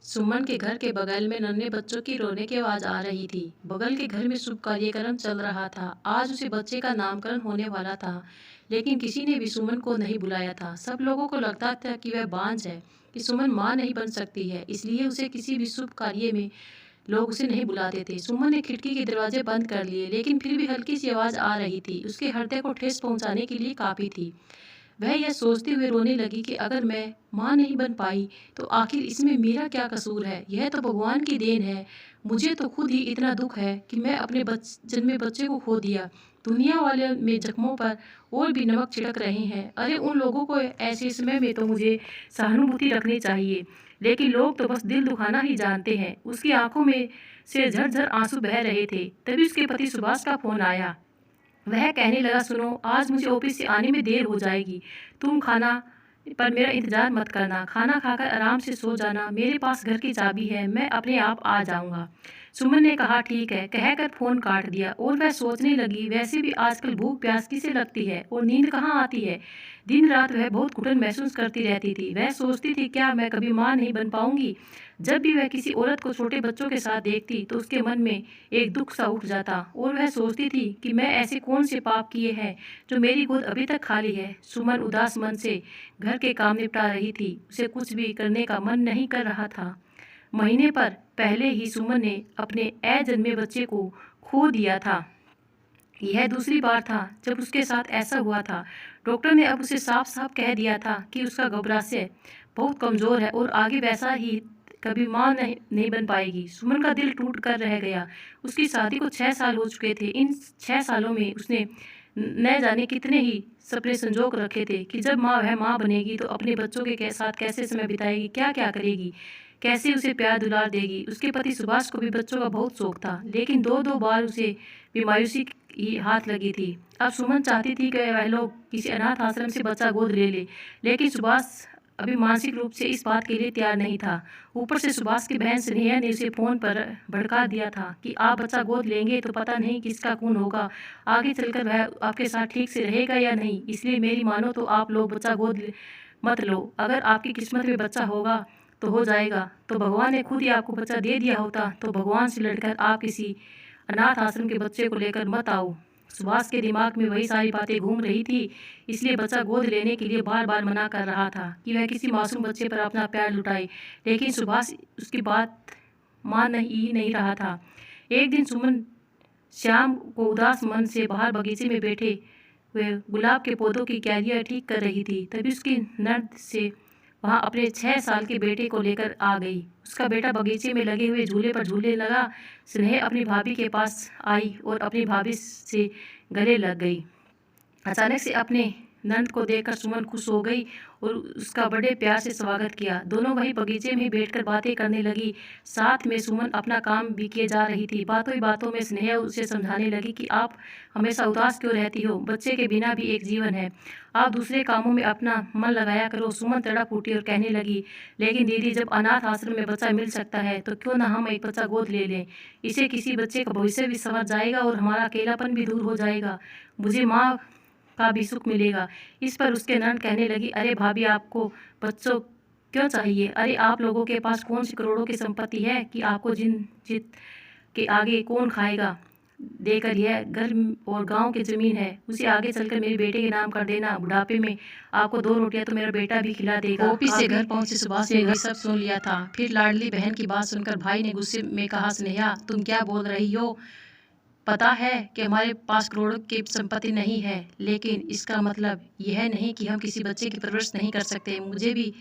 सुमन के घर के बगल में नन्हे बच्चों की रोने की आवाज आ रही थी। बगल के घर में शुभ कार्यक्रम चल रहा था। आज उसे बच्चे का नामकरण होने वाला था, लेकिन किसी ने भी सुमन को नहीं बुलाया था। सब लोगों को लगता था कि वह बांझ है, कि सुमन माँ नहीं बन सकती है, इसलिए उसे किसी भी शुभ कार्य में लोग उसे नहीं बुलाते थे। सुमन ने खिड़की के दरवाजे बंद कर लिए, लेकिन फिर भी हल्की सी आवाज आ रही थी। उसके हृदय को ठेस पहुंचाने के लिए काफी थी। वह यह सोचते हुए रोने लगी कि अगर मैं माँ नहीं बन पाई तो आखिर इसमें मेरा क्या कसूर है। यह तो भगवान की देन है। मुझे तो खुद ही इतना दुख है कि मैं अपने जन्मे बच्चे को खो दिया। दुनिया वाले में जख्मों पर और भी नमक छिड़क रहे हैं। अरे उन लोगों को ऐसे समय में तो मुझे सहानुभूति रखनी चाहिए, लेकिन लोग तो बस दिल दुखाना ही जानते हैं। उसकी आंखों में से झरझर आंसू बह रहे थे। तभी उसके पति सुभाष का फोन आया। वह कहने लगा, सुनो, आज मुझे ऑफिस से आने में देर हो जाएगी। तुम खाना पर मेरा इंतजार मत करना। खाना खाकर आराम से सो जाना। मेरे पास घर की चाबी है, मैं अपने आप आ जाऊंगा। सुमन ने कहा, ठीक है, कहकर फोन काट दिया। और वह सोचने लगी, वैसे भी आजकल भूख प्यास किसे लगती है और नींद कहाँ आती है। दिन रात वह बहुत घुटन महसूस करती रहती थी। वह सोचती थी, क्या मैं कभी माँ नहीं बन पाऊंगी। जब भी वह किसी औरत को छोटे बच्चों के साथ देखती तो उसके मन में एक दुख सा उठ जाता और वह सोचती थी कि मैं ऐसे कौन से पाप किए हैं जो मेरी गोद अभी तक खाली है। सुमन उदास मन से घर के काम निपटा रही थी। उसे कुछ भी करने का मन नहीं कर रहा था। महीने पर पहले ही सुमन ने अपने अजन्मे बच्चे को खो दिया था। यह दूसरी बार था जब उसके साथ ऐसा हुआ था। डॉक्टर ने अब उसे साफ साफ कह दिया था कि उसका गर्भाशय बहुत कमजोर है और आगे वैसा ही कभी माँ नहीं बन पाएगी। सुमन का दिल टूट कर रह गया। उसकी शादी को 6 साल हो चुके थे। इन 6 सालों में उसने न जाने कितने ही सपने संजोग रखे थे कि जब वह माँ बनेगी तो अपने बच्चों के साथ कैसे समय बिताएगी, क्या क्या करेगी, कैसे उसे प्यार दुलार देगी। उसके पति सुभाष को भी बच्चों का बहुत शौक था, लेकिन दो दो बार उसे भी मायूसी ही हाथ लगी थी। अब सुमन चाहती थी कि वह लोग किसी अनाथ आश्रम से बच्चा गोद ले ले, लेकिन सुभाष अभी मानसिक रूप से इस बात के लिए तैयार नहीं था। ऊपर से सुभाष की बहन स्नेहा ने उसे फोन पर भड़का दिया था कि आप बच्चा गोद लेंगे तो पता नहीं किसका खून होगा, आगे चलकर वह आपके साथ ठीक से रहेगा या नहीं। इसलिए मेरी मानो तो आप लोग बच्चा गोद मत लो। अगर आपकी किस्मत में बच्चा होगा तो हो जाएगा, तो भगवान ने खुद ही आपको बच्चा दे दिया होता तो भगवान से लड़कर आप किसी अनाथ आश्रम के बच्चे को लेकर मत आओ। सुभाष के दिमाग में वही सारी बातें घूम रही थी, इसलिए बच्चा गोद लेने के लिए बार बार मना कर रहा था कि वह किसी मासूम बच्चे पर अपना प्यार लुटाए, लेकिन सुभाष उसकी बात मान ही नहीं रहा था। एक दिन सुमन शाम को उदास मन से बाहर बगीचे में बैठे वे गुलाब के पौधों की क्यारियां ठीक कर रही थी। तभी उसकी नर्द से वहाँ अपने 6 साल के बेटे को लेकर आ गई। उसका बेटा बगीचे में लगे हुए झूले पर झूलने लगा। स्नेह अपनी भाभी के पास आई और अपनी भाभी से गले लग गई। अचानक से अपने नंद को देखकर सुमन खुश हो गई और उसका बड़े प्यार से स्वागत किया। दोनों वहीं बगीचे में बैठकर बातें करने लगी। साथ में सुमन अपना काम भी किए जा रही थी। बातों ही बातों में स्नेहा उसे समझाने लगी कि आप हमेशा उदास क्यों रहती हो, बच्चे के बिना भी एक जीवन है, आप दूसरे कामों में अपना मन लगाया करो। सुमन तड़प उठी और कहने लगी, लेकिन दीदी, जब अनाथ आश्रम में बच्चा मिल सकता है तो क्यों ना हम एक बच्चा गोद ले लें। इससे किसी बच्चे का भविष्य भी संवर जाएगा और हमारा अकेलापन भी दूर हो जाएगा, मुझे माँ का भी सुख मिलेगा। इस पर उसके ननद कहने लगी, अरे भाभी, आपको बच्चों क्यों चाहिए। अरे आप लोगों के पास कौन सी करोड़ों की संपत्ति है कि आपको जिन जीत के आगे कौन खाएगा देकर। यह घर और गांव की जमीन है, उसे आगे चलकर मेरे बेटे के नाम कर देना। बुढ़ापे में आपको 2 रोटियां तो मेरा बेटा भी खिला देगा। ऑफिस से घर पहुंचे सुभाष ने सब सुन लिया था। फिर लाडली बहन की बात सुनकर भाई ने गुस्से में कहा, स्नेहा, तुम क्या बोल रही हो। पता है कि हमारे पास करोड़ों की संपत्ति नहीं है, लेकिन इसका मतलब यह नहीं कि हम किसी बच्चे की परवरिश नहीं कर सकते। मुझे भी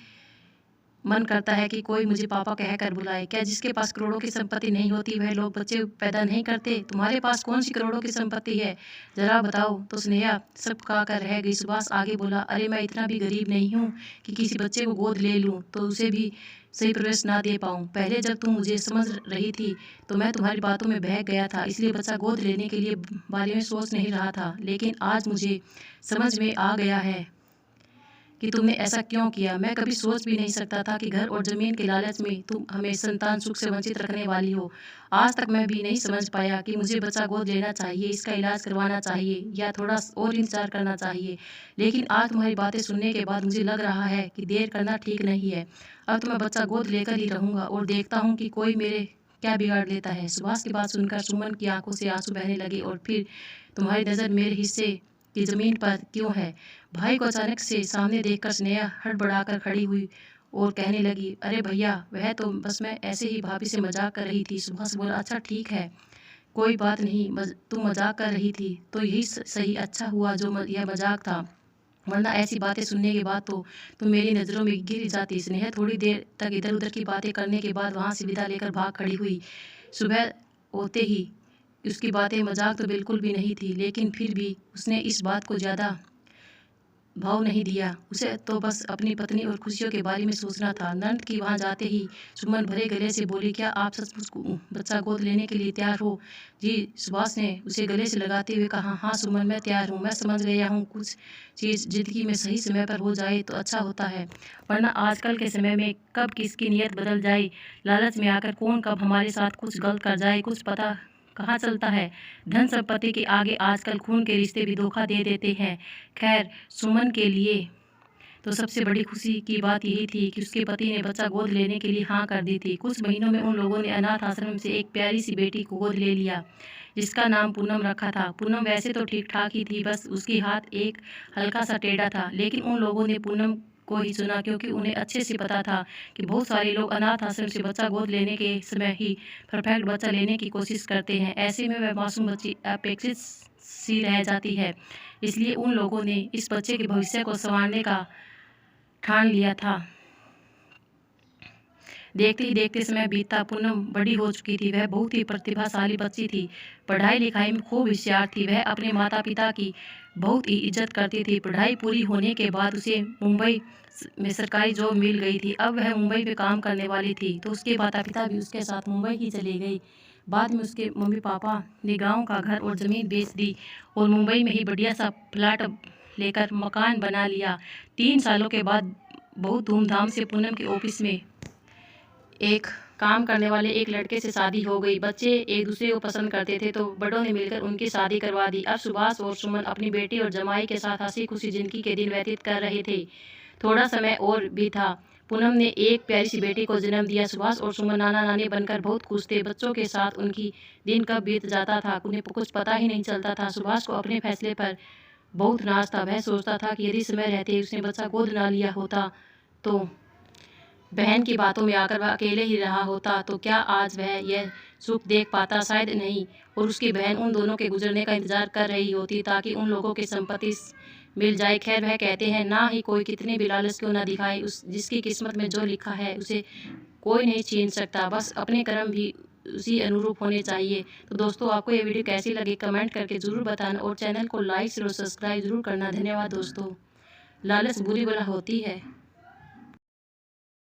मन करता है कि कोई मुझे पापा कहकर बुलाए। क्या जिसके पास करोड़ों की संपत्ति नहीं होती वह लोग बच्चे पैदा नहीं करते। तुम्हारे पास कौन सी करोड़ों की संपत्ति है, जरा बताओ। तो स्नेहा सब कहकर रह गई। सुभाष आगे बोला, अरे मैं इतना भी गरीब नहीं हूँ कि किसी बच्चे को गोद ले लूँ तो उसे भी सही प्रवेश ना दे पाऊँ। पहले जब तुम मुझे समझ रही थी तो मैं तुम्हारी बातों में बहक गया था, इसलिए बच्चा गोद लेने के लिए बारे में सोच नहीं रहा था। लेकिन आज मुझे समझ में आ गया है कि तुमने ऐसा क्यों किया। मैं कभी सोच भी नहीं सकता था कि घर और ज़मीन के लालच में तुम हमें संतान सुख से वंचित रखने वाली हो। आज तक मैं भी नहीं समझ पाया कि मुझे बच्चा गोद लेना चाहिए, इसका इलाज करवाना चाहिए या थोड़ा और इंतजार करना चाहिए। लेकिन आज तुम्हारी बातें सुनने के बाद मुझे लग रहा है कि देर करना ठीक नहीं है। अब तो मैं बच्चा गोद लेकर ही रहूँगा और देखता हूँ कि कोई मेरे क्या बिगाड़ लेता है। सुभाष की बात सुनकर सुमन की आंखों से आंसू बहने लगे। और फिर तुम्हारी नज़र मेरे हिस्से की ज़मीन पर क्यों है? भाई को अचानक से सामने देखकर स्नेहा हड़बड़ाकर खड़ी हुई और कहने लगी, अरे भैया, वह तो बस मैं ऐसे ही भाभी से मजाक कर रही थी। सुभाष बोला, अच्छा ठीक है, कोई बात नहीं, तुम मजाक कर रही थी तो यही सही, अच्छा हुआ जो यह मजाक था, वरना ऐसी बातें सुनने के बाद तो तुम मेरी नज़रों में गिर जाती। स्नेहा थोड़ी देर तक इधर उधर की बातें करने के बाद वहाँ से विदा लेकर भाग खड़ी हुई। सुबह होते ही उसकी बातें मजाक तो बिल्कुल भी नहीं थी, लेकिन फिर भी उसने इस बात को ज़्यादा भाव नहीं दिया। उसे तो बस अपनी पत्नी और खुशियों के बारे में सोचना था। नंद की वहाँ जाते ही सुमन भरे गले से बोली, क्या आप सचमुच बच्चा गोद लेने के लिए तैयार हो? जी। सुभाष ने उसे गले से लगाते हुए कहा, हाँ सुमन, मैं तैयार हूँ। मैं समझ गया हूँ कुछ चीज़ ज़िंदगी में सही समय पर हो जाए तो अच्छा होता है, वरना आजकल के समय में कब किसकी नीयत बदल जाए, लालच में आकर कौन कब हमारे साथ कुछ गलत कर जाए, कुछ पता कहाँ चलता है। धन संपत्ति के आगे आजकल खून के रिश्ते भी धोखा दे देते हैं। खैर, सुमन के लिए तो सबसे बड़ी खुशी की बात यही थी कि उसके पति ने बच्चा गोद लेने के लिए हाँ कर दी थी। कुछ महीनों में उन लोगों ने अनाथ आश्रम से एक प्यारी सी बेटी को गोद ले लिया, जिसका नाम पूनम रखा था। पूनम वैसे तो ठीक ठाक ही थी, बस उसकी हाथ एक हल्का सा टेढ़ा था, लेकिन उन लोगों ने पूनम को ही चुना क्योंकि उन्हें अच्छे से पता था कि बहुत सारे लोग अनाथ आश्रम से बच्चा गोद लेने के समय ही परफेक्ट बच्चा लेने की कोशिश करते हैं। ऐसे में वह मासूम बच्ची अपेक्षित सी रह जाती है। इसलिए उन लोगों ने इस बच्चे के भविष्य को संवारने का ठान लिया था। देखते ही देखते समय बीतता। पूनम बड़ी हो चुकी थी। वह बहुत ही प्रतिभाशाली बच्ची थी, पढ़ाई लिखाई में खूब होशियार थी। वह अपने माता पिता की बहुत ही इज्जत करती थी। पढ़ाई पूरी होने के बाद उसे मुंबई में सरकारी जॉब मिल गई थी। अब वह मुंबई में काम करने वाली थी, तो उसके माता पिता भी उसके साथ मुंबई ही चले गए। बाद में उसके मम्मी पापा ने गाँव का घर और ज़मीन बेच दी और मुंबई में ही बढ़िया सा फ्लैट लेकर मकान बना लिया। 3 सालों के बाद बहुत धूमधाम से पूनम के ऑफिस में एक काम करने वाले एक लड़के से शादी हो गई। बच्चे एक दूसरे को पसंद करते थे, तो बड़ों ने मिलकर उनकी शादी करवा दी। अब सुभाष और सुमन अपनी बेटी और जमाई के साथ हंसी खुशी जिंदगी के दिन व्यतीत कर रहे थे। थोड़ा समय और भी था। पूनम ने एक प्यारी सी बेटी को जन्म दिया। सुभाष और सुमन नाना नानी बनकर बहुत खुश थे। बच्चों के साथ उनकी दिन कब बीत जाता था उन्हें कुछ पता ही नहीं चलता था। सुभाष को अपने फैसले पर बहुत नाज था। वह सोचता था कि यदि समय रहते उसने बच्चा गोद ना लिया होता, तो बहन की बातों में आकर वह अकेले ही रहा होता, तो क्या आज वह यह सुख देख पाता? शायद नहीं। और उसकी बहन उन दोनों के गुजरने का इंतजार कर रही होती ताकि उन लोगों की संपत्ति मिल जाए। खैर, वह कहते हैं ना ही कोई कितने भी लालच क्यों ना दिखाए, उस जिसकी किस्मत में जो लिखा है उसे कोई नहीं छीन सकता। बस अपने कर्म भी उसी अनुरूप होने चाहिए। तो दोस्तों, आपको ये वीडियो कैसी लगी कमेंट करके ज़रूर बताना और चैनल को लाइक और सब्सक्राइब जरूर करना। धन्यवाद दोस्तों। लालच बुरी बला होती है।